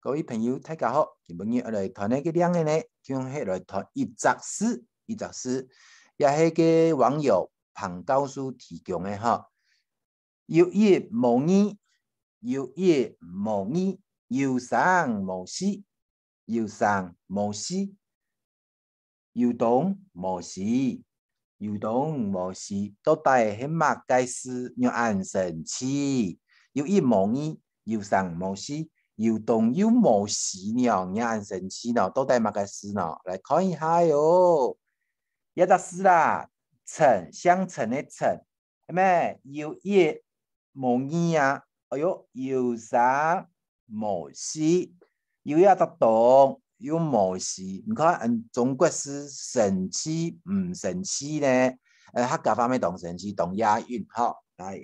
各位朋友，大家好，今日我来谈那个两个呢，今日来谈一则诗，也是个网友彭教授提供的哈。有叶无依，有叶无依，有生无死，有生无死，有动无死，有动无死，到底係乜嘅事？要按神奇，有葉無依，有生無死，有動有無死呢？你按神奇呢？到底乜嘅事呢？來看一下喲，一隻詩啦，陳相陳嘅陳，係咪？有葉無依啊？哎喲，有生無死，有一隻動。有模式，你看，中國是神奇唔神奇呢？客家方面同神奇同押韻，好，來。